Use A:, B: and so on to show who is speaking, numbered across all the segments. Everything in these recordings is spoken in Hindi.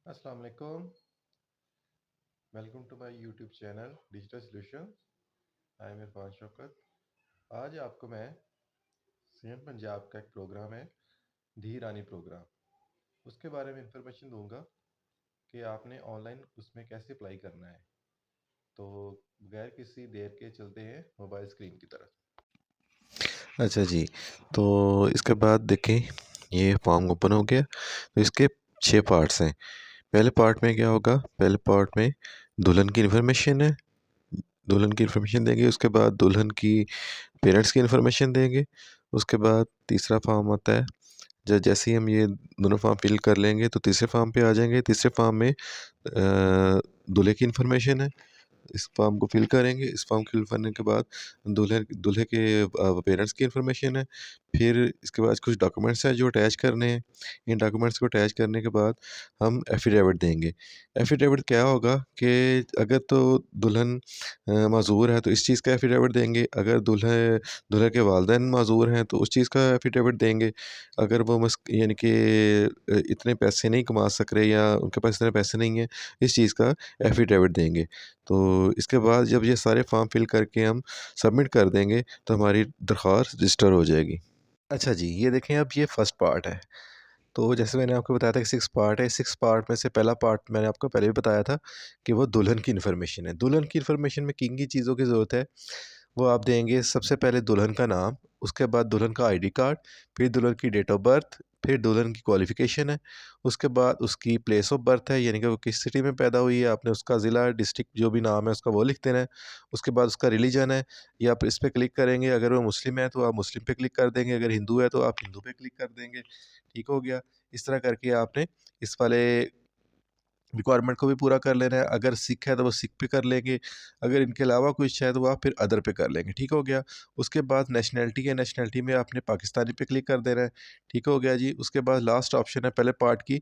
A: अस्सलाम वालेकुम। Welcome to my YouTube channel Digital Solutions. I am Irfan Shaukat. आज आपको मैं सीएम पंजाब का एक प्रोग्राम है, धी रानी प्रोग्राम, उसके बारे में इंफॉर्मेशन दूंगा कि आपने ऑनलाइन उसमें कैसे अप्लाई करना है। तो बगैर किसी देर के चलते हैं मोबाइल स्क्रीन की तरफ।
B: अच्छा जी। तो इसके बाद देखें, ये फॉर्म ओपन हो गया। तो इसके 6 पार्ट्स हैं। पहले पार्ट में क्या होगा? पहले पार्ट में दुल्हन की इन्फॉर्मेशन है। दुल्हन की इन्फॉर्मेशन देंगे, उसके बाद दुल्हन की पेरेंट्स की इन्फॉर्मेशन देंगे। उसके बाद तीसरा फॉर्म आता है। जैसे ही हम ये दोनों फॉर्म फिल कर लेंगे तो तीसरे फॉर्म पे आ जाएंगे। तीसरे फॉर्म में दूल्हे की इन्फॉर्मेशन है। इस फॉर्म को फिल करेंगे। इस फॉर्म फिल करने के बाद दूल्हे दूल्हे के पेरेंट्स की इन्फॉर्मेशन है। फिर इसके बाद कुछ डॉक्यूमेंट्स हैं जो अटैच करने हैं। इन डॉक्यूमेंट्स को अटैच करने के बाद हम एफिडेविट देंगे। एफिडेविट क्या होगा कि अगर तो दुल्हन माज़ूर है तो इस चीज़ का एफिडेविट देंगे। अगर दूल्हे के वालिदैन माज़ूर हैं तो उस चीज़ का एफिडेविट देंगे। अगर वो यानी कि इतने पैसे नहीं कमा सक रहे या उनके पास इतने पैसे नहीं हैं, इस चीज़ का एफिडेविट देंगे। तो इसके बाद जब ये सारे फॉर्म फिल करके हम सबमिट कर देंगे तो हमारी दरख्वास्त रजिस्टर हो जाएगी। अच्छा जी, ये देखें, अब ये फर्स्ट पार्ट है। तो जैसे मैंने आपको बताया था कि 6 पार्ट है। 6 पार्ट में से पहला पार्ट मैंने आपको पहले भी बताया था कि वो दुल्हन की इन्फॉर्मेशन है। दुल्हन की इन्फॉर्मेशन में किन-किन चीज़ों की ज़रूरत है, वो आप देंगे। सबसे पहले दुल्हन का नाम, उसके बाद दुल्हन का आईडी कार्ड, फिर दुल्हन की डेट ऑफ बर्थ, फिर दुल्हन की क्वालिफ़िकेशन है, उसके बाद उसकी प्लेस ऑफ बर्थ है, यानी कि वो किस सिटी में पैदा हुई है, आपने उसका ज़िला, डिस्ट्रिक्ट जो भी नाम है उसका वो लिख देना है। उसके बाद उसका रिलीजन है, या आप इस पे क्लिक करेंगे। अगर वो मुस्लिम है तो आप मुस्लिम पे क्लिक कर देंगे, अगर हिंदू है तो आप हिंदू पे क्लिक कर देंगे। ठीक हो गया? इस तरह करके आपने इस वाले रिक्वायरमेंट को भी पूरा कर लेना है। अगर सिख है तो वो सिख पे कर लेंगे। अगर इनके अलावा कुछ है तो आप फिर अदर पे कर लेंगे। ठीक हो गया? उसके बाद नेशनैलिटी है, नेशनैलिटी में आपने पाकिस्तानी पे क्लिक कर देना है। ठीक हो गया जी? उसके बाद लास्ट ऑप्शन है पहले पार्ट की,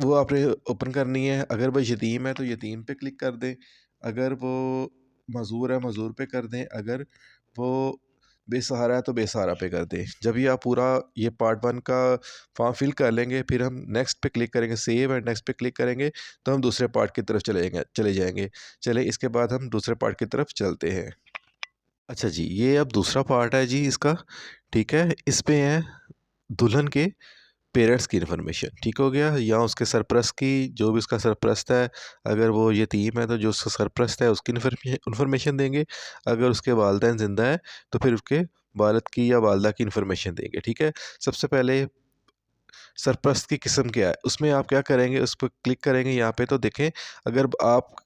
B: वो आपने ओपन करनी है। अगर वो यतीम है तो यतीम पे क्लिक कर दें। अगर वो मज़ूर है, मज़ूर पे कर दें। अगर वो बेसहारा है तो बेसहारा पे कर दें। जब ये आप पूरा ये पार्ट 1 का फॉर्म फिल कर लेंगे, फिर हम नेक्स्ट पे क्लिक करेंगे, सेव एंड नेक्स्ट पे क्लिक करेंगे, तो हम दूसरे पार्ट की तरफ चले जाएँगे। चलें, इसके बाद हम दूसरे पार्ट की तरफ चलते हैं। अच्छा जी, ये अब दूसरा पार्ट है जी इसका। ठीक है? इस पे है दुल्हन के पेरेंट्स की इन्फॉर्मेशन। ठीक हो गया? या उसके सरपरस्त की, जो भी उसका सरपरस्त है, अगर वो यतीम है तो जो उसका सरपरस्त है उसकी इन्फॉर्मेशन देंगे। अगर उसके वालिदैन ज़िंदा हैं तो फिर उसके वालिद की या वालिदा की इन्फॉर्मेशन देंगे। ठीक है? सबसे पहले सरपरस्त की किस्म क्या है, उसमें आप क्या करेंगे, उस पर क्लिक करेंगे। यहाँ पे तो देखें, अगर आप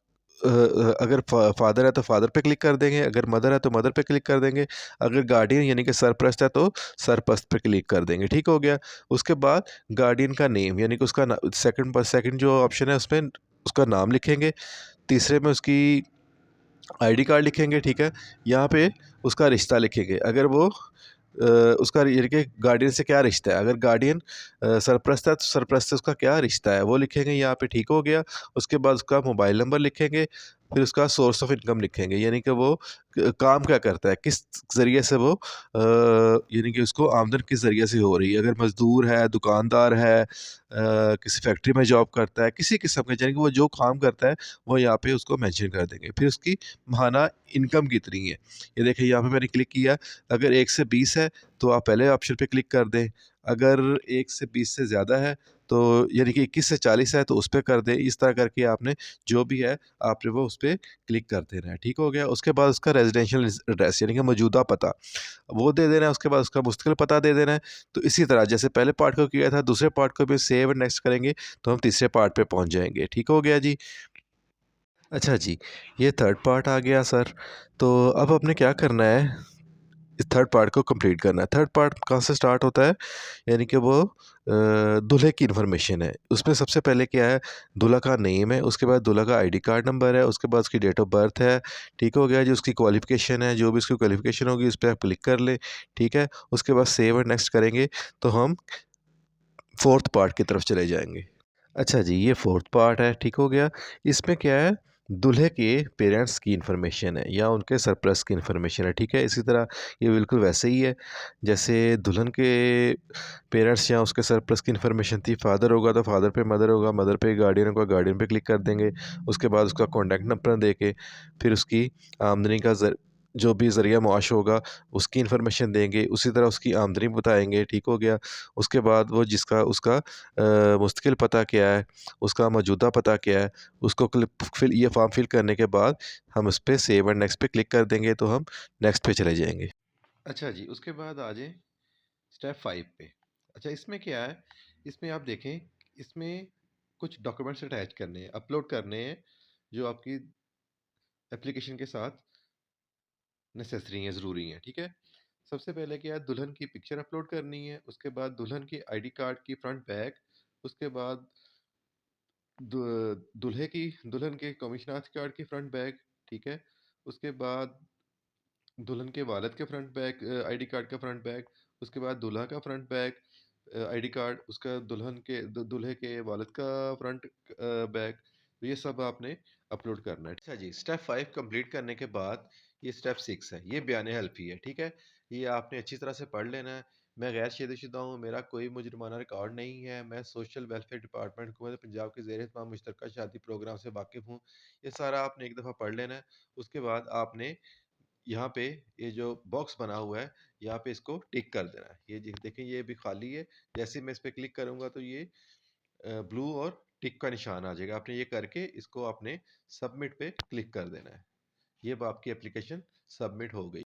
B: अगर फादर है तो फादर पे क्लिक कर देंगे, अगर मदर है तो मदर पे क्लिक कर देंगे, अगर गार्डियन यानी कि सरपरस्त है तो सरपरस्त पे क्लिक कर देंगे। ठीक हो गया? उसके बाद गार्डियन का नेम, यानी कि उसका सेकंड जो ऑप्शन है उसमें उसका नाम लिखेंगे। तीसरे में उसकी आईडी कार्ड लिखेंगे। ठीक है? यहाँ पे उसका रिश्ता लिखेंगे। अगर वो उसका यानी कि गार्डियन से क्या रिश्ता है। अगर गार्डियन सरपरस्त है तो सरपरस्त से उसका क्या रिश्ता है वो लिखेंगे यहाँ पे। ठीक हो गया? उसके बाद उसका मोबाइल नंबर लिखेंगे। फिर उसका सोर्स ऑफ इनकम लिखेंगे, यानी कि वो काम क्या करता है, किस ज़रिए से वो यानी कि उसको आमदन किस ज़रिए से हो रही है। अगर मज़दूर है, दुकानदार है, किसी फैक्ट्री में जॉब करता है, किसी किस्म का, यानी कि वो जो काम करता है वो यहाँ पे उसको मेंशन कर देंगे। फिर उसकी माहाना इनकम कितनी है, ये देखिए यहाँ पे मैंने क्लिक किया। अगर 1 से 20 है तो आप पहले ऑप्शन पे क्लिक कर दें। अगर 1 से 20 से ज़्यादा है तो यानी कि 21 से 40 है तो उस पे कर दें। इस तरह करके आपने जो भी है आपने वो उस पे क्लिक कर देना है। ठीक हो गया? उसके बाद उसका रेज़िडेंशियल एड्रेस, यानी कि मौजूदा पता, वो दे देना है। उसके बाद उसका मुस्तकिल पता दे देना है। तो इसी तरह जैसे पहले पार्ट को किया था, दूसरे पार्ट को भी सेव एंड नेक्स्ट करेंगे तो हम तीसरे पार्ट पे पहुँच जाएँगे। ठीक हो गया जी? अच्छा जी, ये थर्ड पार्ट आ गया सर। तो अब आपने क्या करना है, इस थर्ड पार्ट को कंप्लीट करना है। थर्ड पार्ट कहाँ से स्टार्ट होता है, यानी कि वो दूल्हे की इन्फॉर्मेशन है। उसमें सबसे पहले क्या है, दूल्हा का नेम है, उसके बाद दूल्हा का आईडी कार्ड नंबर है, उसके बाद उसकी डेट ऑफ बर्थ है। ठीक हो गया जी? उसकी क्वालिफ़िकेशन है, जो भी उसकी क्वालिफ़िकेशन होगी उस पे आप क्लिक कर लें। ठीक है? उसके बाद सेव एंड नेक्स्ट करेंगे तो हम फोर्थ पार्ट की तरफ चले जाएँगे। अच्छा जी, ये फोर्थ पार्ट है। ठीक हो गया? इसमें क्या है, दूल्हे के पेरेंट्स की इन्फॉर्मेशन है या उनके सरप्लस की इन्फॉर्मेशन है, ठीक है? इसी तरह ये बिल्कुल वैसे ही है, जैसे दुल्हन के पेरेंट्स या उसके सरप्लस की इन्फॉर्मेशन थी, फादर होगा तो फादर पे मदर होगा, मदर पे गार्डियन होगा, गार्डियन पे क्लिक कर देंगे। उसके बाद उसका कॉन्टैक्ट नंबर देके फिर उसकी आमदनी का जो भी ज़रिया मुआश होगा, उसकी इन्फॉर्मेशन देंगे, उसी तरह उसकी आमदनी बताएँगे, ठीक हो गया? उसके बाद वो जिसका उसका मुस्तकिल पता क्या है, उसका मौजूदा पता क्या है, उसको ये फॉर्म फिल करने के बाद हम उस पे सेव एंड नेक्स्ट पे क्लिक कर देंगे तो हम नेक्स्ट पे चले जाएँगे। अच्छा जी, उसके बाद आ जाएँ स्टेप 5 पे। अच्छा, इसमें क्या है, इसमें आप देखें, इसमें कुछ डॉक्यूमेंट्स अटैच करने हैं, अपलोड करने हैं, जो आपकी एप्लीकेशन के साथ नेसेसरी हैं, ज़रूरी हैं, ठीक है? सबसे पहले क्या है, दुल्हन की पिक्चर अपलोड करनी है, उसके बाद दुल्हन की आईडी कार्ड की फ्रंट बैक, उसके बाद दु दुल्हन के कमिश्नात कार्ड की फ्रंट बैक, ठीक है? उसके बाद दुल्हन के वालिद के फ्रंट बैक, आईडी कार्ड का फ्रंट बैक, उसके बाद दूल्हा का फ्रंट बैक, आईडी कार्ड, उसका दुल्हन के दूल्हे के वालिद का फ्रंट बैक, तो ये सब आपने अपलोड करना है। अच्छा जी, स्टेप 5 कंप्लीट करने के बाद ये स्टेप 6 है, ये बयान हल्फी है, ठीक है? ये आपने अच्छी तरह से पढ़ लेना है। मैं गैर शादीशुदा हूँ, मेरा कोई मुजरमाना रिकॉर्ड नहीं है, मैं सोशल वेलफेयर डिपार्टमेंट हुकूमत पंजाब के ज़ेर एहतमाम मुश्तरका शादी प्रोग्राम से वाकिफ़ हूँ। ये सारा आपने एक दफ़ा पढ़ लेना है। उसके बाद आपने यहाँ पे ये जो बॉक्स बना हुआ है, यहाँ पे इसको टिक कर देना है। ये देखें, ये भी खाली है। जैसे ही मैं इस पे क्लिक करूँगा तो ये ब्लू और टिक का निशान आ जाएगा। आपने ये करके इसको आपने सबमिट पे क्लिक कर देना है। ये अब आपकी एप्लीकेशन सबमिट हो गई।